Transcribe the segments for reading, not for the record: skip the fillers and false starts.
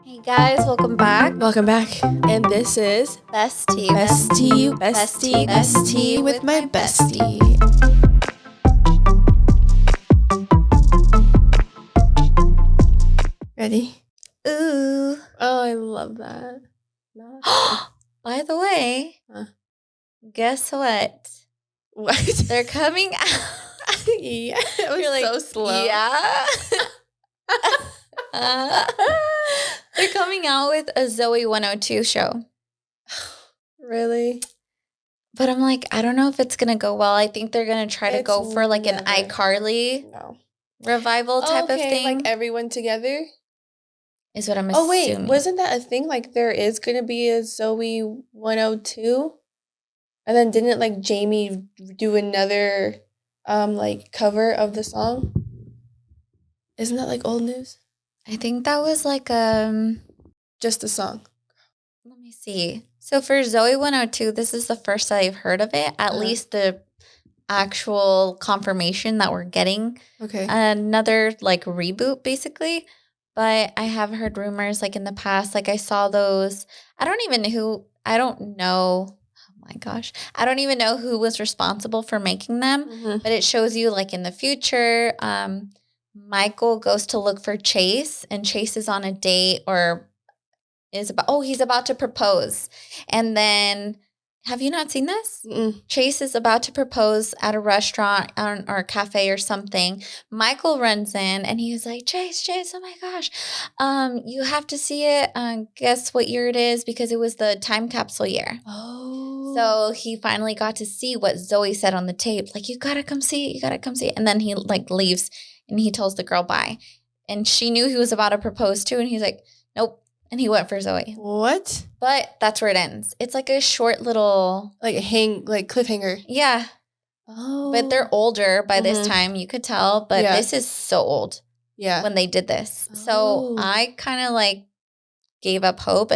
Hey guys, welcome back. Welcome back. And this is Bestie with my bestie. Ready? Ooh. Oh, I love that. By the way, guess what? What? They're coming out. Yeah, it was You're so slow. Yeah. They're coming out with a Zoe 102 show. Really? But I'm like, I don't know if it's going to go well. I think they're going to try to go for like an iCarly revival type of thing. Like everyone together? Is what I'm assuming. Oh, wait. Wasn't that a thing? Like there is going to be a Zoe 102? And then didn't like Jamie do another like cover of the song? Isn't that like old news? I think that was like just the song. Let me see. So for Zoe 102, this is the first that I've heard of it. At least the actual confirmation that we're getting. Okay. Another like reboot basically. But I have heard rumors like in the past, like I saw those. I don't know. Oh my gosh. I don't even know who was responsible for making them. Mm-hmm. But it shows you like in the future, Michael goes to look for Chase and Chase is on a date or he's about to propose. And then, have you not seen this? Mm-mm. Chase is about to propose at a restaurant or a cafe or something. Michael runs in and he's like, Chase, oh my gosh. You have to see it. Guess what year it is? Because it was the time capsule year. Oh. So he finally got to see what Zoe said on the tape. Like, you gotta come see it. And then he like leaves and he tells the girl bye. And she knew he was about to propose too. And he's like, nope. And he went for Zoe. What? But that's where it ends. It's like a short little cliffhanger. Yeah. Oh. But they're older by this time, you could tell. But this is so old. Yeah. When they did this. Oh. So I kind of like gave up hope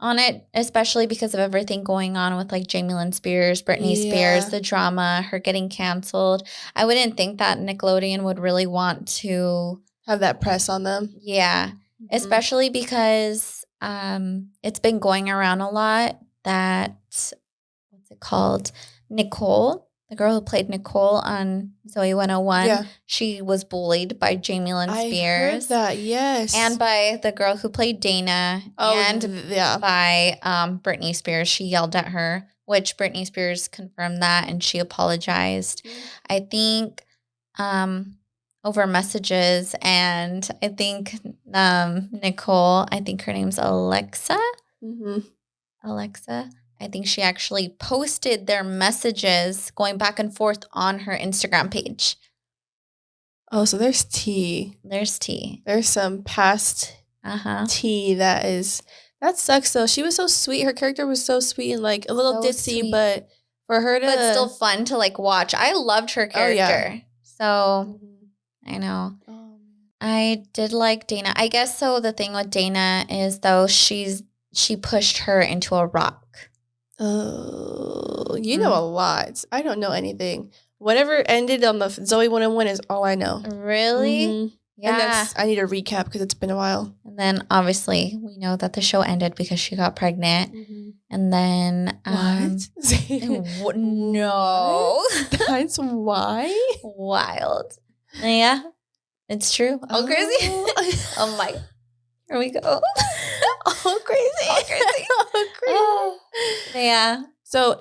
on it, especially because of everything going on with like Jamie Lynn Spears, Britney Spears, the drama, her getting canceled. I wouldn't think that Nickelodeon would really want to have that press on them. Yeah. Mm-hmm. Especially because it's been going around a lot that, what's it called? Nicole, the girl who played Nicole on Zoe 101, she was bullied by Jamie Lynn Spears. I heard that, yes. And by the girl who played Dana by Britney Spears. She yelled at her, which Britney Spears confirmed that and she apologized. Mm-hmm. I think over messages, and I think Nicole, I think her name's Alexa. Mm-hmm. Alexa. I think she actually posted their messages going back and forth on her Instagram page. Oh, so there's tea. There's tea. There's some past tea that sucks though. She was so sweet. Her character was so sweet and like a little ditzy, sweet. But for her to... But still fun to like watch. I loved her character. Oh, yeah. So... I know. I did like Dana. I guess so. The thing with Dana is though she pushed her into a rock. Oh, you know a lot. I don't know anything. Whatever ended on the Zoe 101 is all I know. Really? Mm-hmm. Yeah. And I need a recap because it's been a while. And then obviously we know that the show ended because she got pregnant. Mm-hmm. And then what? No, that's why. Wild. Yeah, it's true. All crazy. Oh my. Here we go. All crazy. Yeah. So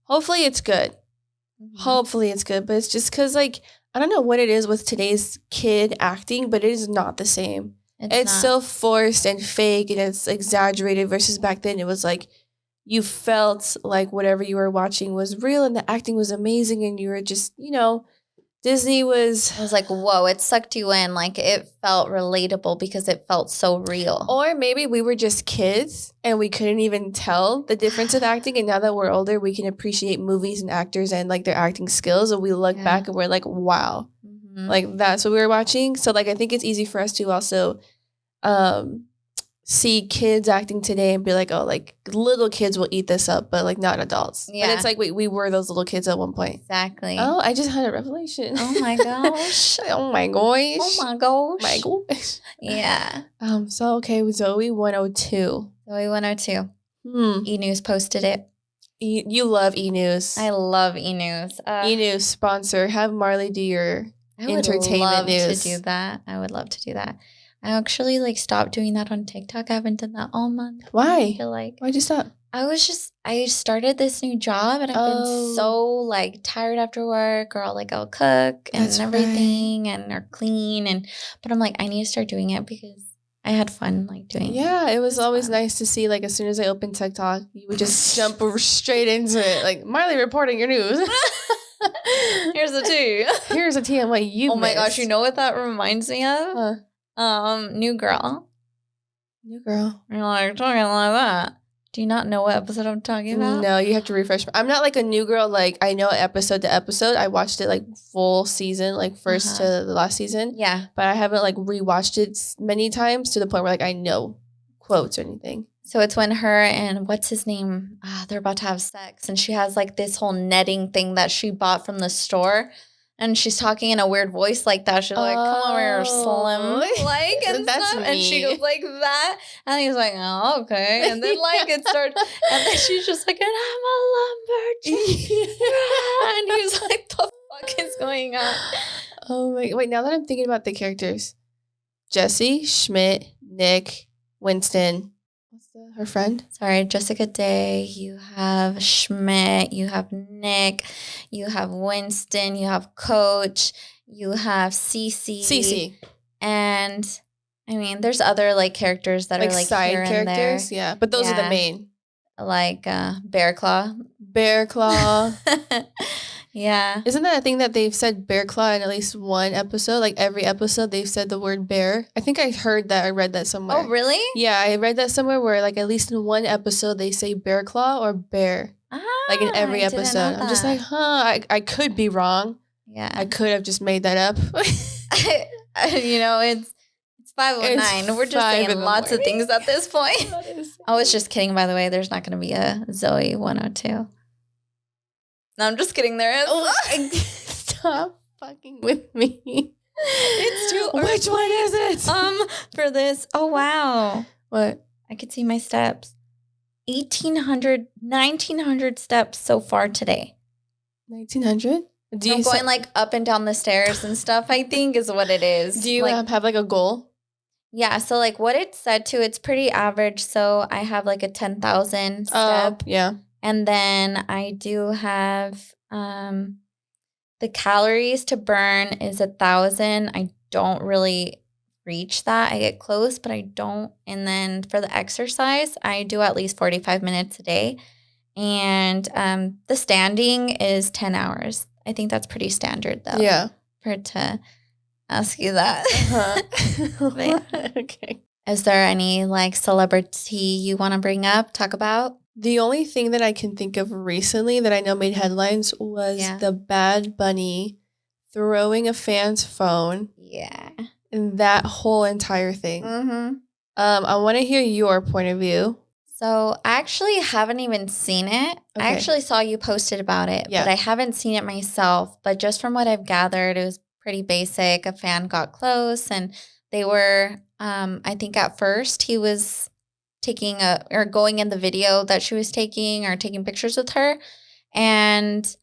hopefully it's good. Mm-hmm. Hopefully it's good. But it's just because like, I don't know what it is with today's kid acting, but it is not the same. It's so forced and fake and it's exaggerated versus back then it was like you felt like whatever you were watching was real and the acting was amazing and you were just, Disney was... I was like, whoa, it sucked you in. Like, it felt relatable because it felt so real. Or maybe we were just kids and we couldn't even tell the difference of acting. And now that we're older, we can appreciate movies and actors and, like, their acting skills. And we look back and we're like, wow. Mm-hmm. Like, that's what we were watching. So, like, I think it's easy for us to also see kids acting today and be like, oh, like little kids will eat this up, but like not adults. Yeah. But it's like, wait, we were those little kids at one point. Exactly. Oh, I just had a revelation. Oh my gosh. Oh my gosh. Oh my gosh. My gosh. Yeah. So okay, Zoe 102. Zoe 102. E-News posted it. You love E-News. I love E-News. E-News sponsor. Have Marly do your entertainment news. I would love to do that. I would love to do that. I actually like stopped doing that on TikTok. I haven't done that all month. Why? I feel like why'd you stop? I started this new job and I've been so like tired after work, or I'll cook and everything or clean but I'm like, I need to start doing it because I had fun like doing it. Yeah, it was always nice to see, like, as soon as I opened TikTok, you would just jump straight into it. Like, Marly reporting your news. Here's a tea. Here's a tea on what you Oh my gosh, you know what that reminds me of? New Girl. New Girl. You're like talking like that. Do you not know what episode I'm talking about? No, you have to refresh. I'm not like a new girl. Like, I know episode to episode. I watched it like full season, like first to the last season. Yeah. But I haven't like rewatched it many times to the point where like I know quotes or anything. So it's when her and what's his name? They're about to have sex. And she has like this whole netting thing that she bought from the store. And she's talking in a weird voice like that. She's like, come over here, Slim. Like, and that's stuff. Me. And she goes like that. And he's like, oh, okay. And then like it starts. And then she's just like, and I'm a lumberjack. And he's like, the fuck is going on? Oh my, wait, now that I'm thinking about the characters. Jesse, Schmidt, Nick, Winston. Her friend? Sorry, Jessica Day, you have Schmidt, you have Nick, you have Winston, you have Coach, you have Cece. And I mean, there's other like characters that are like side here characters, and there. Yeah. But those are the main. Like Bear Claw. Bear Claw. Yeah. Isn't that a thing that they've said bear claw in at least one episode? Like every episode they've said the word bear. I think I heard that. I read that somewhere. Oh, really? Yeah, I read that somewhere where like at least in one episode they say bear claw or bear. Like in every episode. I'm just like, I could be wrong. Yeah. I could have just made that up. You know, it's 5:09. We're just saying lots of things at this point. I was just kidding, by the way. There's not going to be a Zoe 102. No, I'm just kidding. There is. Stop fucking with me. It's too early. Which one is it? For this. Oh, wow. What? I could see my steps. 1,900 steps so far today. 1,900? I'm going like up and down the stairs and stuff, I think is what it is. Do you have like a goal? Yeah. So like what it said to, it's pretty average. So I have like a 10,000 step. Yeah. And then I do have the calories to burn is 1,000. I don't really reach that. I get close, but I don't. And then for the exercise, I do at least 45 minutes a day. And the standing is 10 hours. I think that's pretty standard though. Yeah. For it to ask you that. Okay. Is there any like celebrity you want to bring up, talk about? The only thing that I can think of recently that I know made headlines was the Bad Bunny throwing a fan's phone. Yeah. And that whole entire thing. Mm-hmm. I want to hear your point of view. So I actually haven't even seen it. Okay. I actually saw you posted about it, but I haven't seen it myself. But just from what I've gathered, it was pretty basic. A fan got close and they were, I think at first he was going in the video that she was taking or taking pictures with her. And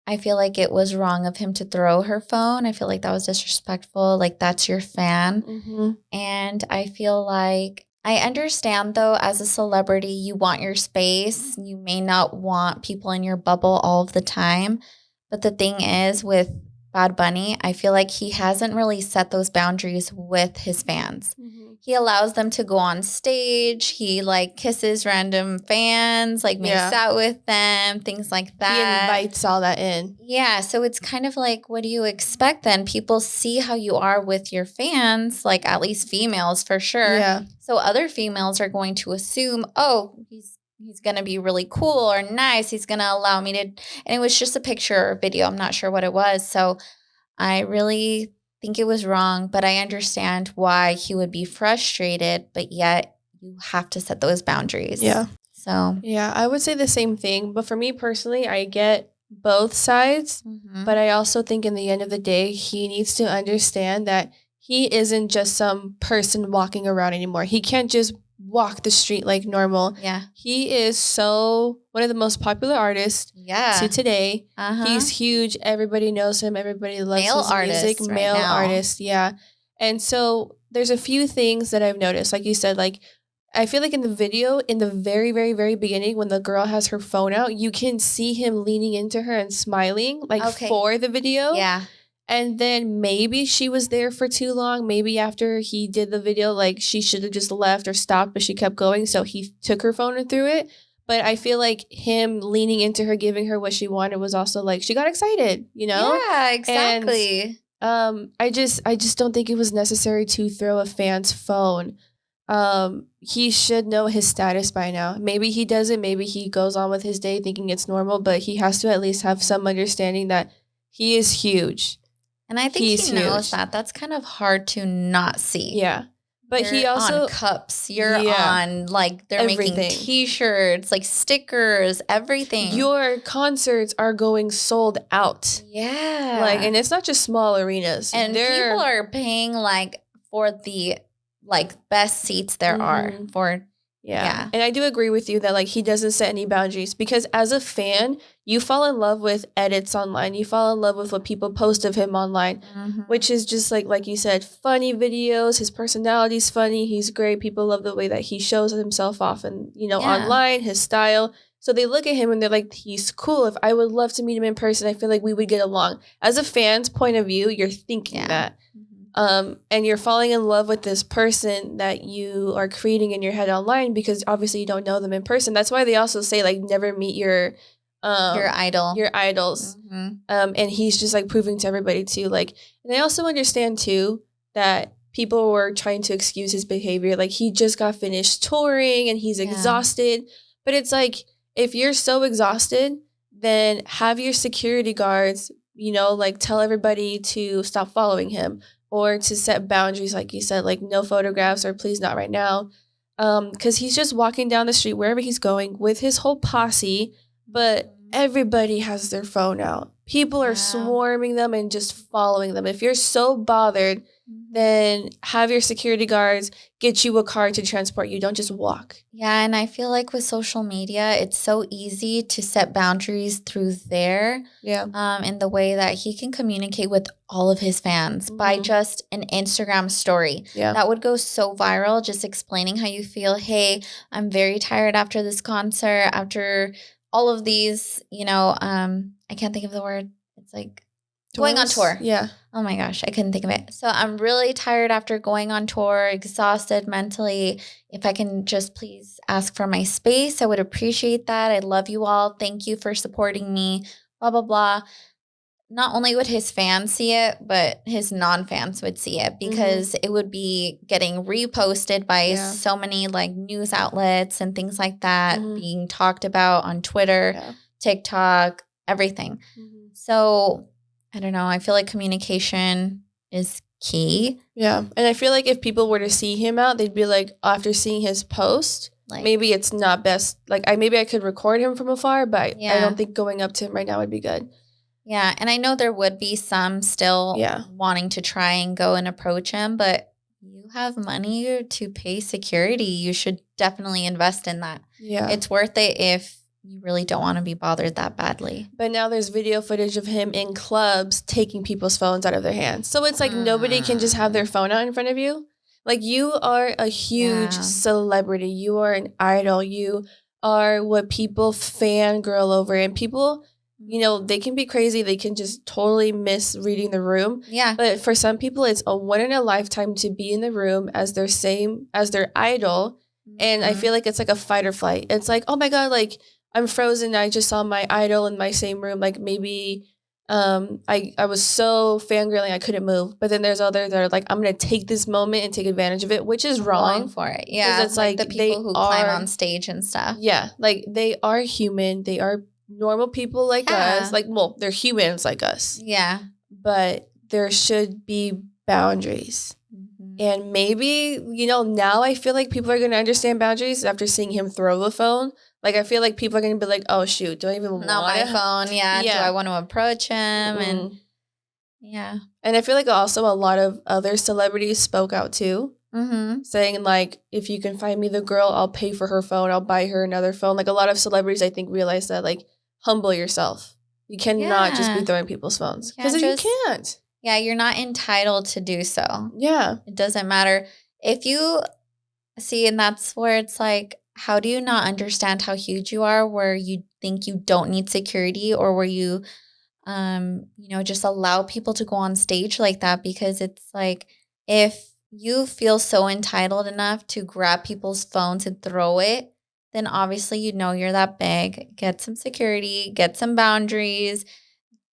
I feel like it was wrong of him to throw her phone. I feel like that was disrespectful. Like that's your fan. Mm-hmm. And I feel like I understand though, as a celebrity, you want your space. You may not want people in your bubble all of the time. But the thing is with Bad Bunny, I feel like he hasn't really set those boundaries with his fans. Mm-hmm. He allows them to go on stage. He like kisses random fans, like makes out with them, things like that. He invites all that in. Yeah. So it's kind of like, what do you expect then? People see how you are with your fans, like at least females for sure. Yeah. So other females are going to assume, oh, he's going to be really cool or nice. He's going to allow me to. And it was just a picture or video. I'm not sure what it was. So I really think it was wrong, but I understand why he would be frustrated, but yet you have to set those boundaries. Yeah. So. Yeah, I would say the same thing. But for me personally, I get both sides. Mm-hmm. But I also think in the end of the day, he needs to understand that he isn't just some person walking around anymore. He can't just walk the street like normal. Yeah. He is one of the most popular artists to today. He's huge. Everybody knows him. Everybody loves his music. Male artist. Yeah. And so there's a few things that I've noticed. Like you said, like, I feel like in the video, in the very, very, very beginning, when the girl has her phone out, you can see him leaning into her and smiling, for the video. Yeah. And then maybe she was there for too long. Maybe after he did the video, like, she should have just left or stopped, but she kept going. So he took her phone and threw it. But I feel like him leaning into her, giving her what she wanted was also like, she got excited, you know? Yeah, exactly. And I just don't think it was necessary to throw a fan's phone. He should know his status by now. Maybe he doesn't. Maybe he goes on with his day thinking it's normal, but he has to at least have some understanding that he is huge. And I think he knows that. That's kind of hard to not see. Yeah. But he also on cups. You're on, like, they're making T-shirts, like stickers, everything. Your concerts are going sold out. Yeah. Like, and it's not just small arenas. And people are paying, like, for the, like, best seats there are for. Yeah. And I do agree with you that, like, he doesn't set any boundaries, because as a fan, you fall in love with edits online. You fall in love with what people post of him online, which is just like you said, funny videos. His personality's funny. He's great. People love the way that he shows himself off and, online, his style. So they look at him and they're like, he's cool. If I would love to meet him in person, I feel like we would get along. As a fan's point of view, you're thinking that. And you're falling in love with this person that you are creating in your head online, because obviously you don't know them in person. That's why they also say, like, never meet your idol. Your idols. And he's just, like, proving to everybody too. Like, and I also understand too that people were trying to excuse his behavior. Like, he just got finished touring and he's exhausted. But it's like, if you're so exhausted, then have your security guards, like, tell everybody to stop following him. Or to set boundaries, like you said, like, no photographs, or please not right now. Because he's just walking down the street wherever he's going with his whole posse, but everybody has their phone out. People are swarming them and just following them. If you're so bothered, then have your security guards get you a car to transport you. Don't just walk. Yeah, and I feel like with social media, it's so easy to set boundaries through there. Yeah. In the way that he can communicate with all of his fans by just an Instagram story. Yeah. That would go so viral, just explaining how you feel. Hey, I'm very tired after this concert, after all of these, I can't think of the word. It's like going on tour. Yeah. Oh my gosh, I couldn't think of it. So I'm really tired after going on tour, exhausted mentally. If I can just please ask for my space, I would appreciate that. I love you all. Thank you for supporting me, blah, blah, blah. Not only would his fans see it, but his non-fans would see it, because it would be getting reposted by so many, like, news outlets and things like that, being talked about on Twitter, TikTok, everything. So I don't know. I feel like communication is key. Yeah. And I feel like if people were to see him out, they'd be like, after seeing his post, like, maybe it's not best. Like, maybe I could record him from afar, but I don't think going up to him right now would be good. Yeah. And I know there would be some still wanting to try and go and approach him, but you have money to pay security. You should definitely invest in that. Yeah. It's worth it if you really don't want to be bothered that badly. But now there's video footage of him in clubs taking people's phones out of their hands. So it's like nobody can just have their phone out in front of you. Like, you are a huge celebrity. You are an idol. You are what people fangirl over. And people, they can be crazy. They can just totally miss reading the room. Yeah. But for some people, it's a one in a lifetime to be in the room as their idol. And I feel like it's like a fight or flight. It's like, oh my God, like, I'm frozen. I just saw my idol in my same room. Like, maybe I was so fangirling I couldn't move. But then there's others that are like, I'm going to take this moment and take advantage of it, which is wrong. Going for it. Yeah. It's like the people who climb on stage and stuff. Yeah. Like, they are human. They are normal people like us. Like, well, they're humans like us. Yeah. But there should be boundaries. And maybe, now I feel like people are going to understand boundaries after seeing him throw the phone. Like, I feel like people are going to be like, oh, shoot, do I even want not my phone? Yeah. Do I want to approach him? And yeah. And I feel like also a lot of other celebrities spoke out too, saying like, if you can find me the girl, I'll pay for her phone. I'll buy her another phone. Like a lot of celebrities, I think, realize that like, humble yourself. You cannot just be throwing people's phones because you can't. Yeah, you're not entitled to do so. Yeah. It doesn't matter. If you see, and that's where it's like, how do you not understand how huge you are where you think you don't need security or where you, just allow people to go on stage like that? Because it's like, if you feel so entitled enough to grab people's phones and throw it, then obviously you're that big. Get some security, get some boundaries,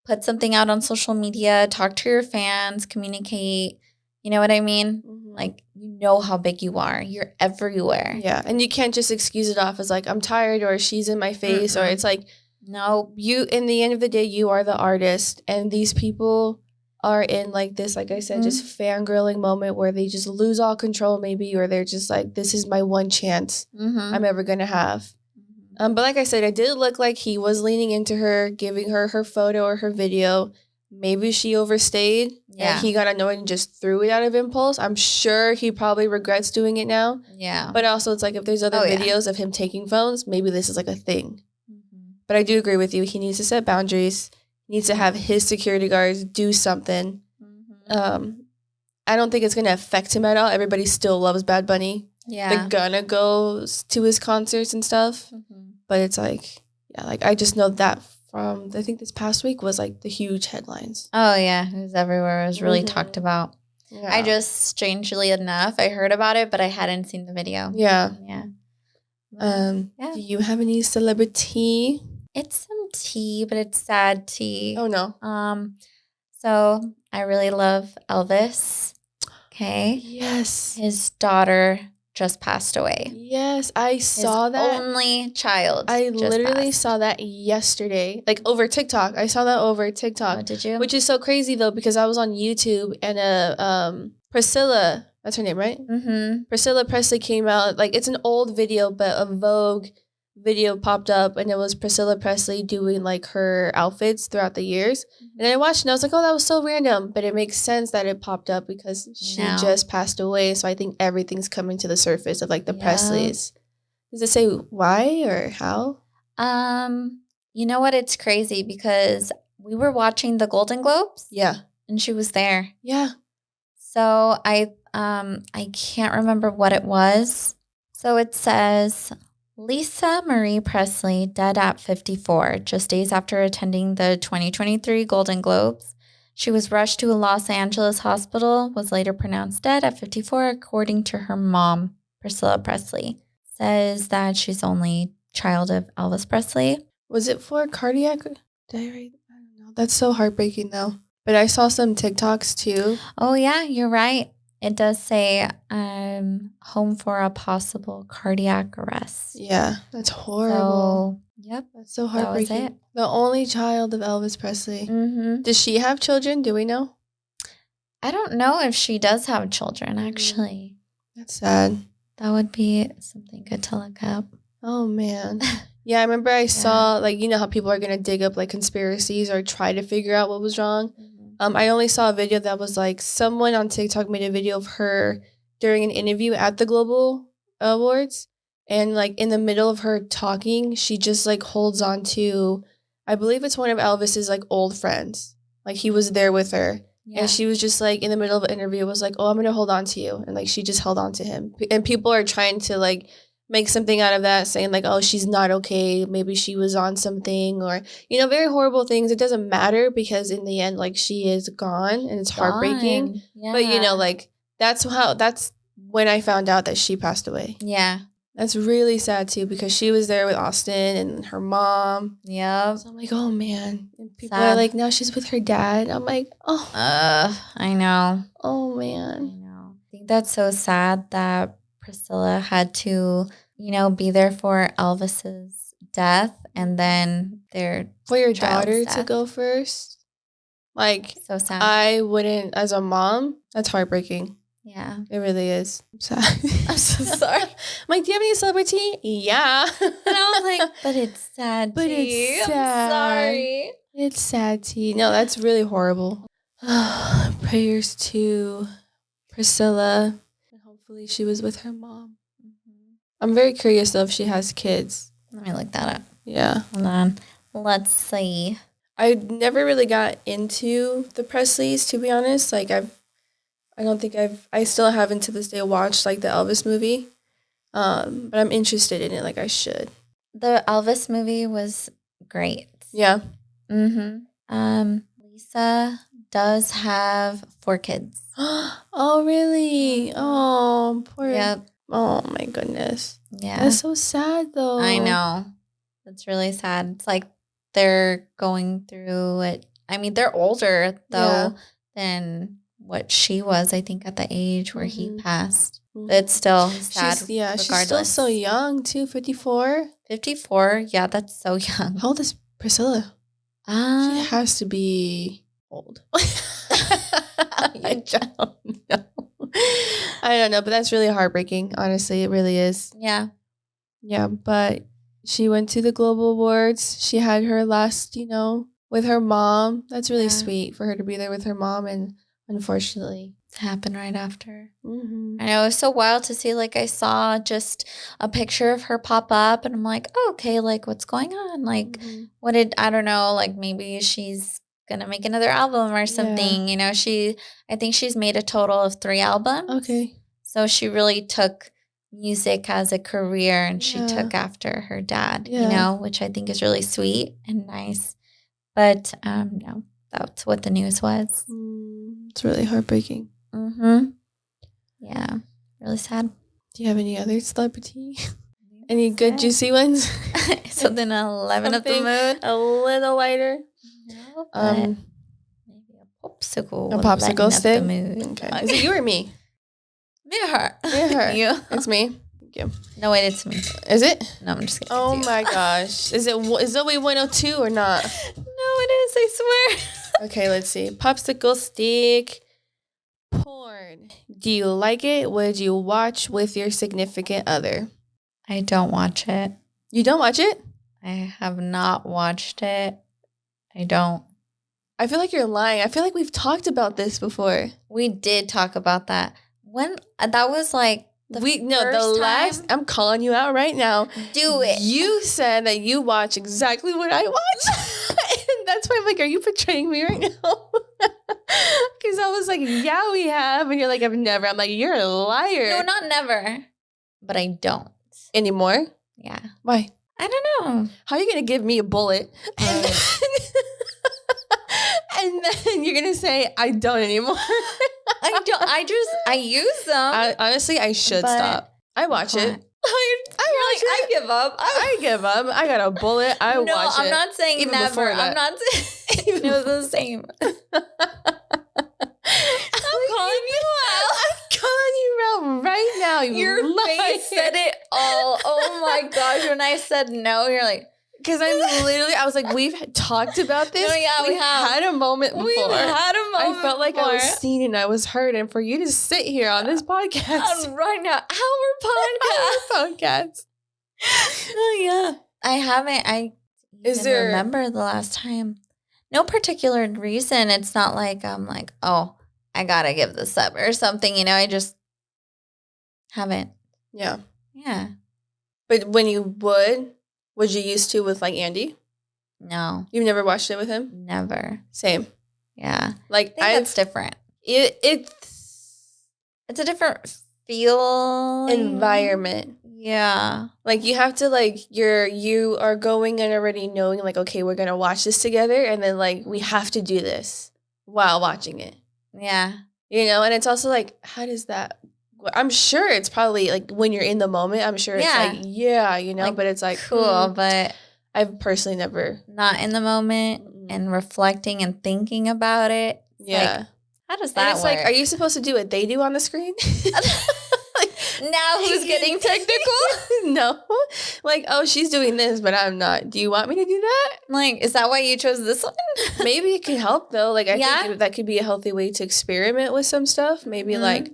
put something out on social media, talk to your fans, communicate. You know what I mean? Like, how big you are. You're everywhere. Yeah. And you can't just excuse it off as like, I'm tired or she's in my face or it's like, no, in the end of the day, you are the artist. And these people are in like this, like I said, just fangirling moment where they just lose all control maybe, or they're just like, this is my one chance I'm ever going to have. But like I said, it did look like he was leaning into her, giving her her photo or her video. Maybe she overstayed and he got annoyed and just threw it out of impulse. I'm sure he probably regrets doing it now. Yeah. But also it's like if there's other videos of him taking phones, maybe this is like a thing. But I do agree with you. He needs to set boundaries. He needs to have his security guards do something. I don't think it's going to affect him at all. Everybody still loves Bad Bunny. Yeah. They're going to go to his concerts and stuff. But it's like, I just know that from, I think this past week was like the huge headlines. Oh, yeah. It was everywhere. It was really talked about. Yeah. I just, strangely enough, I heard about it, but I hadn't seen the video. Yeah. Yeah. Do you have any celebrity? It's some tea, but it's sad tea. Oh, no. So I really love Elvis. Okay. Yes. His daughter just passed away. Yes, I saw that. His only child. I literally saw that yesterday, like over TikTok. I saw that over TikTok. Oh, did you? Which is so crazy though, because I was on YouTube and Priscilla, that's her name, right? Priscilla Presley came out. Like it's an old video, but a Vogue video popped up, and it was Priscilla Presley doing like her outfits throughout the years. And then I watched and I was like, oh, that was so random. But it makes sense that it popped up because she just passed away. So I think everything's coming to the surface of like the Presleys. Does it say why or how? You know what? It's crazy because we were watching the Golden Globes. Yeah. And she was there. Yeah. So I can't remember what it was. So it says Lisa Marie Presley, dead at 54, just days after attending the 2023 Golden Globes. She was rushed to a Los Angeles hospital, was later pronounced dead at 54, according to her mom, Priscilla Presley. Says that she's only child of Elvis Presley. Was it for cardiac? Did I write? I don't know. That's so heartbreaking, though. But I saw some TikToks, too. Oh, yeah, you're right. It does say home for a possible cardiac arrest. Yeah, that's horrible. So, yep. That's so heartbreaking. That was it. The only child of Elvis Presley. Does she have children? Do we know? I don't know if she does have children, actually. That's sad. That would be something good to look up. Oh, man. Yeah, I remember I saw, like, you know how people are going to dig up, like, conspiracies or try to figure out what was wrong? I only saw a video that was like someone on TikTok made a video of her during an interview at the Global Awards. And like in the middle of her talking, she just like holds on to, I believe it's one of Elvis's like old friends. Like he was there with her. Yeah. And she was just like in the middle of an interview was like, oh, I'm going to hold on to you. And like she just held on to him. And people are trying to like make something out of that, saying like, oh, she's not okay. Maybe she was on something or, very horrible things. It doesn't matter because in the end, like she is gone and it's heartbreaking. Yeah. But, like that's when I found out that she passed away. Yeah. That's really sad too because she was there with Austin and her mom. Yeah. So I'm like, oh man. And people are like, now she's with her dad. I'm like, oh. I know. Oh man. I know. I think that's so sad that Priscilla had to, be there for Elvis's death and then for your daughter to go first. Like, so sad. I wouldn't, as a mom, that's heartbreaking. Yeah. It really is. I'm sad. I'm so sorry. I'm like, do you have any Celebri-Tea? Yeah. And I was like, but it's sad, But tea. it's sad. I'm sorry. It's sad, tea. No, that's really horrible. Prayers to Priscilla. And hopefully she was with her mom. Mm-hmm. I'm very curious, though, if she has kids. Let me look that up. Yeah. Hold on. Let's see. I never really got into the Presleys, to be honest. Like, I still haven't to this day watched, like, the Elvis movie. But I'm interested in it, like I should. The Elvis movie was great. Yeah. Mm-hmm. Lisa does have 4 kids. Oh, really? Oh, poor. Yep. Oh, my goodness. Yeah. That's so sad, though. I know. That's really sad. It's like they're going through it. I mean, they're older, though, than what she was, I think, at the age where he passed. But it's still sad. She's still so young, too. 54? 54? Yeah, that's so young. How old is Priscilla? She has to be old. I don't know, but that's really heartbreaking. Honestly, it really is. Yeah. Yeah, but she went to the Global Awards. She had her last, with her mom. That's really sweet for her to be there with her mom, and unfortunately, it happened right after. I know, it was so wild to see. Like, I saw just a picture of her pop up, and I'm like, oh, okay, like, what's going on? Like, I don't know, like, maybe she's gonna make another album or something. I think she's made a total of 3 albums. Okay. So she really took music as a career, and she took after her dad, which I think is really sweet and nice. But no, that's what the news was. It's really heartbreaking. Yeah, really sad. Do you have any other celebrity? Any good juicy ones? Something 11 of the mood, a little lighter. No, maybe a popsicle. A popsicle stick. Okay. Is it you or me? Me or her? Me or her? You. It's me. Thank you. No, wait, it's me. Is it? No, I'm just kidding. Oh my gosh. Is Zoe 102 or not? No, it is, I swear. Okay, let's see. Popsicle stick. Porn. Do you like it? Would you watch with your significant other? I don't watch it. You don't watch it? I have not watched it. I don't. I feel like you're lying. I feel like we've talked about this before. We did talk about that. When that was like the last. I'm calling you out right now. Do it. You said that you watch exactly what I watch. And that's why I'm like, are you portraying me right now? Because I was like, yeah, we have. And you're like, I've never. I'm like, you're a liar. No, not never. But I don't. Anymore? Yeah. Why? I don't know. How are you going to give me a bullet? And then you're going to say, I don't anymore. I don't. I use them. Honestly, I should stop. I watch it. I give up. I give up. I got a bullet. I watch it. No, I'm not saying even never. Before that. I'm not saying it was the same. I'm calling you out. I'm calling you out right now. Your face said it all. Oh my gosh. When I said no, you're like, because I was like, we've talked about this. No, yeah, we have. Had a moment before. We've had a moment I felt like I was seen and I was heard. And for you to sit here on this podcast. Right now, our podcast. Oh, yeah. I haven't. I remember the last time. No particular reason. It's not like I'm like, oh, I got to give this up or something. I just haven't. Yeah. Yeah. But when you would you used to with like Andy? No. You've never watched it with him? Never. Same. Yeah. Like that's different. It's a different feel. Environment. Yeah. Like you have to like you are going and already knowing like, okay, we're gonna watch this together, and then like we have to do this while watching it. Yeah. And it's also like, how does that I'm sure it's probably like when you're in the moment, I'm sure it's like, like, but it's like cool, but I've personally never not in the moment and reflecting and thinking about it. Yeah. Like, how does that work? Like, are you supposed to do what they do on the screen? Like, Now who's getting technical? No. Like, oh, she's doing this, but I'm not. Do you want me to do that? Like, is that why you chose this one? Maybe it could help, though. Like, I think that could be a healthy way to experiment with some stuff. Maybe, like,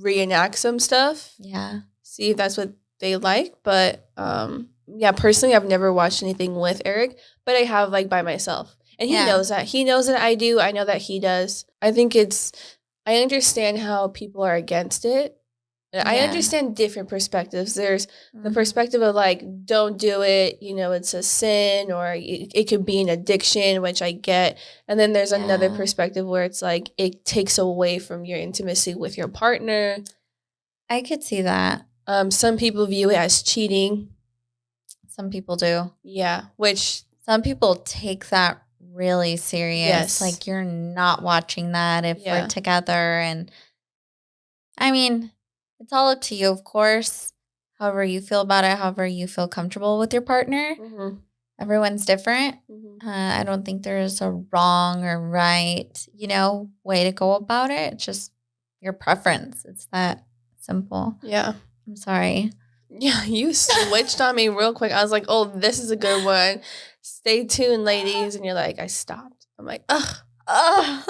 reenact some stuff. Yeah. See if that's what they like. But, yeah, personally, I've never watched anything with Eric, but I have, like, by myself. And he knows that. He knows that I do. I know that he does. I think I understand how people are against it. I understand different perspectives. There's the perspective of like, don't do it, you know, it's a sin, or it could be an addiction, which I get. And then there's another perspective where it's like, it takes away from your intimacy with your partner. I could see that. Some people view it as cheating. Some people do. Yeah, which some people take that really serious. Yes. Like, you're not watching that if we're together. And I mean, it's all up to you, of course. However you feel about it, however you feel comfortable with your partner. Everyone's different. I don't think there's a wrong or right, you know, way to go about it. It's just your preference. It's that simple. Yeah. I'm sorry. Yeah, you switched on me real quick. I was like, oh, this is a good one. Stay tuned, ladies. And you're like, I stopped. I'm like, ugh. I'm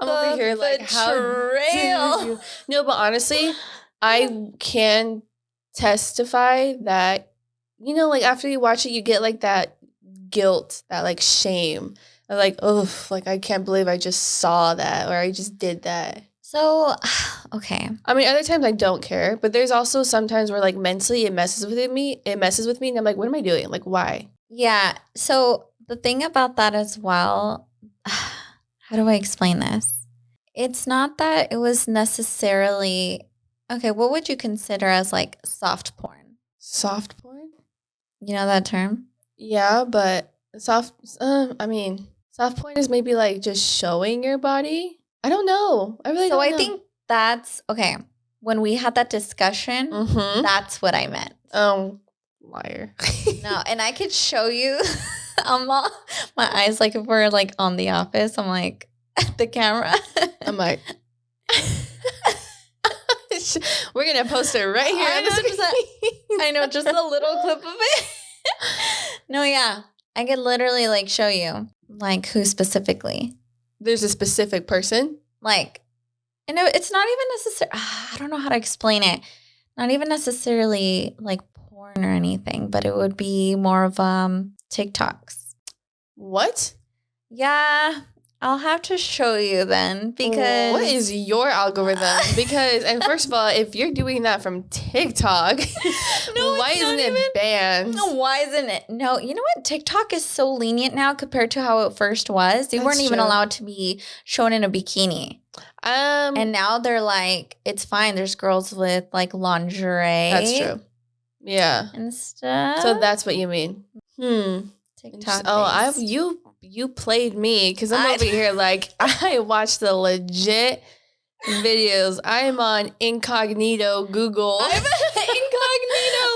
over here like, how dare you? No, but honestly, I can testify that, you know, like after you watch it, you get like that guilt, that like shame. I'm like, oh, like I can't believe I just saw that, or I just did that. So, okay. I mean, other times I don't care, but there's also sometimes where like mentally it messes with me, and I'm like, what am I doing? Like, why? Yeah. So the thing about that as well, how do I explain this? It's not that it was necessarily, okay, what would you consider as like soft porn? Soft porn? You know that term? Yeah, but soft porn is maybe like just showing your body. I don't know. I really don't know. So I think that's, okay, when we had that discussion, that's what I meant. Oh, liar. No, and I could show you my eyes, like if we're like on The Office, I'm like at the camera. I'm like, we're going to post it right here. I know, just a little clip of it. No, yeah. I could literally like show you like who specifically. There's a specific person? Like, and it's not even necessary. I don't know how to explain it. Not even necessarily like porn or anything, but it would be more of TikToks. What? Yeah, I'll have to show you then, because what is your algorithm? Because, and first of all, if you're doing that from TikTok, why isn't it banned? No, why isn't it? No, you know what? TikTok is so lenient now compared to how it first was. They weren't even allowed to be shown in a bikini. And now they're like, it's fine. There's girls with like lingerie. That's true. Yeah. And stuff. So that's what you mean. TikTok. Oh, you played me, because I'm over here like, I watched the legit videos. I'm on incognito Google. I'm incognito.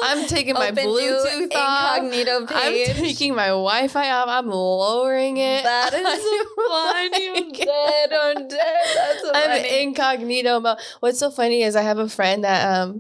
I'm taking my Bluetooth off. Incognito page. I'm taking my Wi-Fi off. I'm lowering it. That is funny. I'm dead. That's so I'm funny. incognito mode. What's so funny is I have a friend that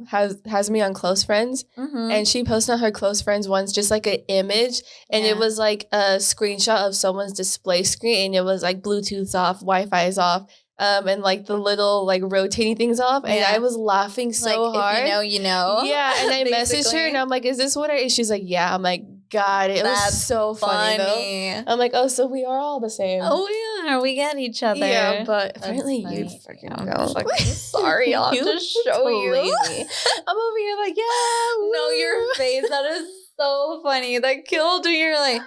has me on close friends, and she posted on her close friends once just like an image, and it was like a screenshot of someone's display screen, and it was like Bluetooth's off, Wi-Fi is off. And like the little like rotating things off, and I was laughing so hard. If you know, you know. Yeah, and I messaged her, and I'm like, "Is this what it is?" She's like, "Yeah." I'm like, "God, it was so funny though." I'm like, "Oh, so we are all the same." Oh, we are. We get each other. Yeah, but apparently you freaking go. Sorry, I'll have to show you. I'm over here like, yeah. Woo. No, your face. That is so funny. That killed me. You're like,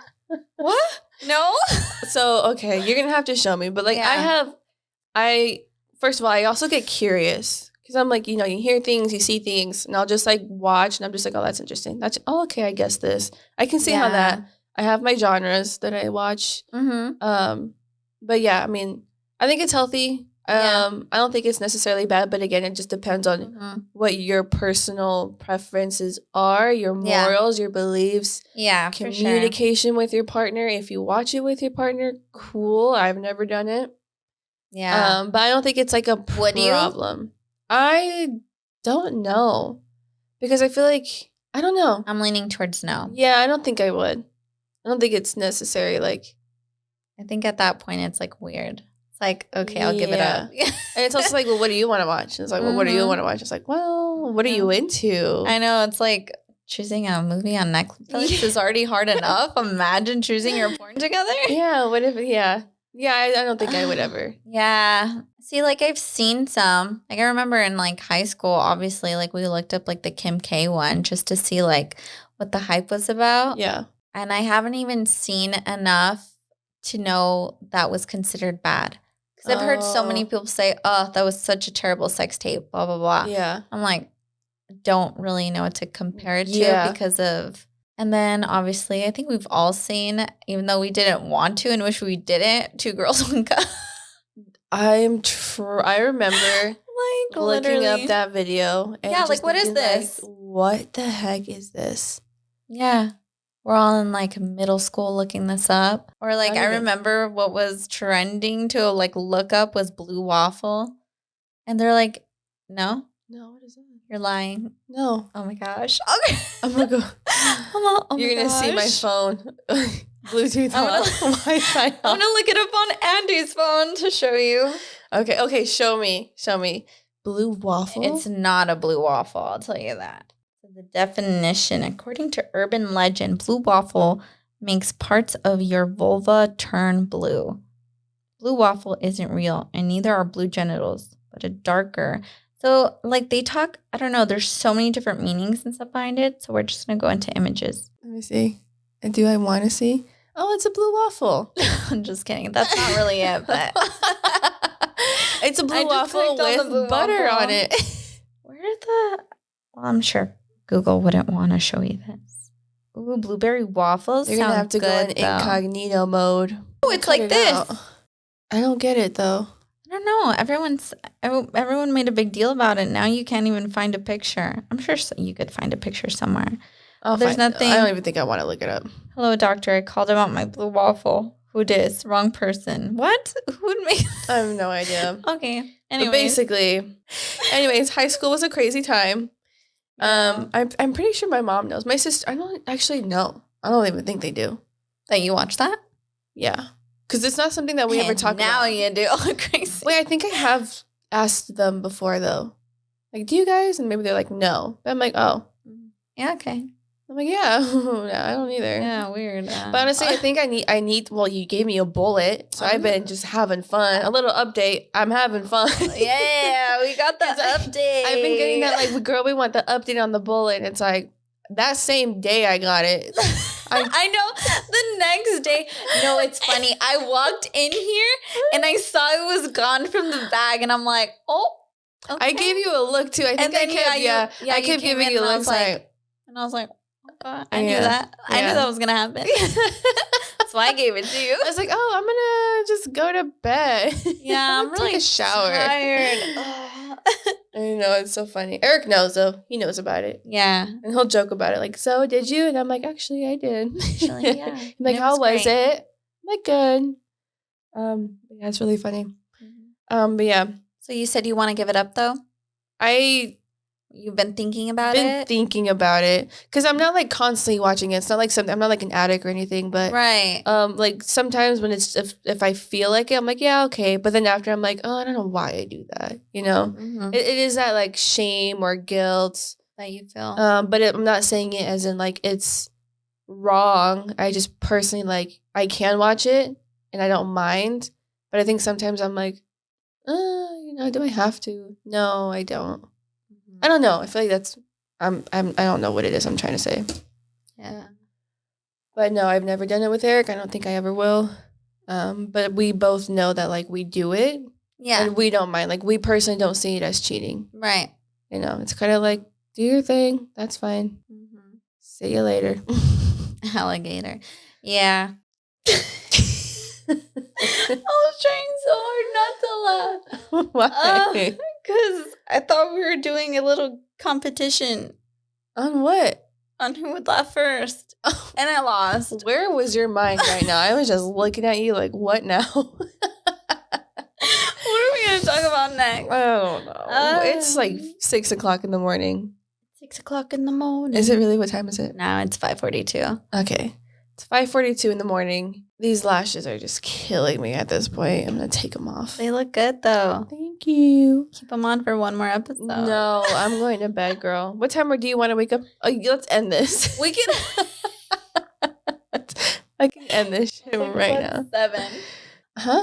what? No. So okay, you're gonna have to show me, but like first of all, I also get curious, because I'm like, you know, you hear things, you see things, and I'll just like watch, and I'm just like, oh, that's interesting. Okay, I guess this. I can see how that. I have my genres that I watch. But yeah, I mean, I think it's healthy. I don't think it's necessarily bad, but again, it just depends on what your personal preferences are, your morals, your beliefs. Yeah, communication with your partner. If you watch it with your partner, cool. I've never done it. Yeah. But I don't think it's like a problem. I don't know. Because I feel like, I don't know. I'm leaning towards no. Yeah, I don't think I would. I don't think it's necessary. Like, I think at that point it's like weird. It's like, okay, I'll give it up. And it's also like, well, what do you want to watch? And it's like, well, what do you want to watch? It's like, well, what are you into? I know. It's like choosing a movie on Netflix is already hard enough. Imagine choosing your porn together. Yeah, what if, Yeah, I don't think I would ever. Yeah. See, like I've seen some. Like I remember in like high school, obviously, like we looked up like the Kim K one just to see like what the hype was about. Yeah. And I haven't even seen enough to know that was considered bad. Because I've heard so many people say, oh, that was such a terrible sex tape, blah, blah, blah. Yeah. I'm like, don't really know what to compare it to because of. And then obviously, I think we've all seen, even though we didn't want to and wish we didn't, Two Girls, One Cup. I remember like looking up that video. And yeah, like what is this? Like, what the heck is this? Yeah. We're all in like middle school looking this up. Or like I remember what was trending to like look up was blue waffle. And they're like, no. No, what is that? You're lying. No. Oh my gosh. Okay. I'm gonna go. You're gonna see my phone. Bluetooth on. Wi-Fi on. I'm gonna look it up on Andy's phone to show you. Okay, show me. Blue waffle? It's not a blue waffle, I'll tell you that. So the definition, according to urban legend, blue waffle makes parts of your vulva turn blue. Blue waffle isn't real, and neither are blue genitals, but a darker. So, like, they talk, I don't know, there's so many different meanings and stuff behind it, so we're just going to go into images. Let me see. And do I want to see? Oh, it's a blue waffle. I'm just kidding. That's not really it, but. It's a blue waffle with butter on it. Well, I'm sure Google wouldn't want to show you this. Ooh, blueberry waffles. You're going to have to go in incognito mode. Oh, it's like this. I don't get it, though. I don't know. Everyone made a big deal about it. Now you can't even find a picture. I'm sure you could find a picture somewhere. There's nothing. I don't even think I want to look it up. Hello, doctor. I called about my blue waffle. Who dis? Wrong person. What? Who would make? I have no idea. Okay. Anyways, high school was a crazy time. Yeah. I'm pretty sure my mom knows. My sister, I don't actually know. I don't even think they do. That you watch that? Yeah. Because it's not something that we ever talk about. Now you do. Crazy. Wait, I think I have asked them before, though. Like, do you guys? And maybe they're like, no. But I'm like, oh. Yeah, okay. I'm like, yeah. No, I don't either. Yeah, weird. But honestly, I think I need, well, you gave me a bullet. So I've been just having fun. A little update. I'm having fun. Yeah, we got the update. I've been getting that, like, girl, we want the update on the bullet. And it's like, that same day I got it. I know. The next day, no, it's funny. I walked in here and I saw it was gone from the bag, and I'm like, oh. Okay. I gave you a look too. I think I kept, I kept giving you looks like, and I was like, oh God, I knew that. Yeah. I knew that was gonna happen. That's why I gave it to you. I was like, oh, I'm gonna just go to bed. Yeah, I'm really take a shower. Tired. I know, it's so funny. Eric knows though. He knows about it. Yeah. And he'll joke about it. Like, so did you? And I'm like, actually, I did. Actually, yeah. I'm like, how was it? I'm like, good. Yeah, it's really funny. Mm-hmm. But yeah. So you said you want to give it up though? You've been thinking about it? Thinking about it. Because I'm not like constantly watching it. It's not like something, I'm not like an addict or anything, but right. Like sometimes when it's, if I feel like it, I'm like, yeah, okay. But then after I'm like, oh, I don't know why I do that. You know, it is that like shame or guilt that you feel. But I'm not saying it as in like it's wrong. I just personally like, I can watch it and I don't mind. But I think sometimes I'm like, you know, do I have to? No, I don't. I don't know. I feel like that's I don't know what it is I'm trying to say. Yeah. But no, I've never done it with Eric. I don't think I ever will. But we both know that like we do it. Yeah. And we don't mind. Like we personally don't see it as cheating. Right. You know, it's kind of like, do your thing. That's fine. Mm-hmm. See you later. Alligator. Yeah. I was trying so hard not to laugh. Why? Because I thought we were doing a little competition. On what? On who would laugh first. And I lost. Where was your mind right now? I was just looking at you like, what now? What are we going to talk talk about next? I don't know. It's like 6 o'clock in the morning. 6 o'clock in the morning. Is it really? What time is it? No, it's 5:42. Okay. It's 5:42 in the morning. These lashes are just killing me at this point. I'm going to take them off. They look good, though. Thank you. Keep them on for one more episode. No, I'm going to bed, girl. What time do you want to wake up? Oh, let's end this. We can... I can end this shit right now. 7. Huh?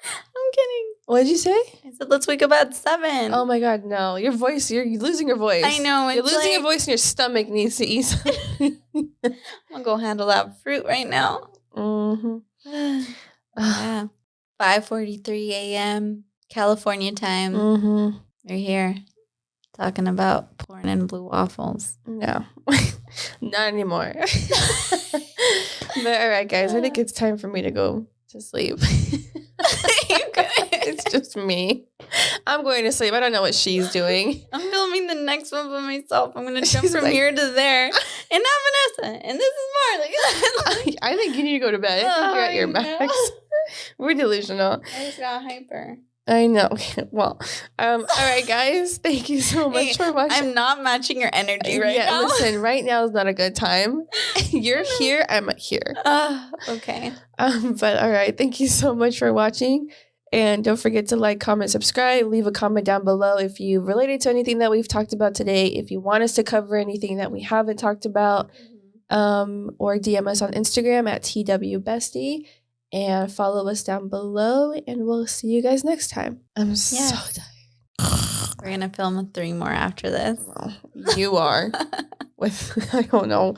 I'm kidding. What did you say? I said, let's wake up at 7. Oh my God, no. Your voice, you're losing your voice. I know. You're losing your voice and your stomach needs to eat something. I'm going to go handle that fruit right now. Mm-hmm. Yeah. 5:43 a.m. California time. Mm-hmm. We're here talking about porn and blue waffles. No. Not anymore. But all right, guys, I think it's time for me to go to sleep. It's just me. I'm going to sleep. I don't know what she's doing. I'm filming the next one by myself. I'm going to jump from here to there. And not Vanessa. And this is Marly. I think you need to go to bed. I think you're at your max. We're delusional. I just got hyper. I know. Well, all right, guys. Thank you so much for watching. I'm not matching your energy right now. Listen, right now is not a good time. You're here. I'm here. Okay. But all right. Thank you so much for watching. And don't forget to like, comment, subscribe. Leave a comment down below if you related to anything that we've talked about today. If you want us to cover anything that we haven't talked about, or DM us on Instagram at TWBestie. And follow us down below, and we'll see you guys next time. I'm so tired. We're going to film 3 more after this. Well, you are. With, I don't know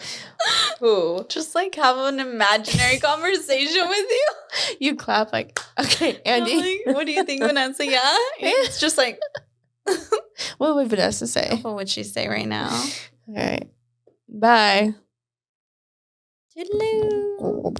who. Just like have an imaginary conversation with you. You clap like, okay, Andy. Like, what do you think, Vanessa? Yeah? It's just like. What would Vanessa say? What would she say right now? All right. Bye. Toodaloo.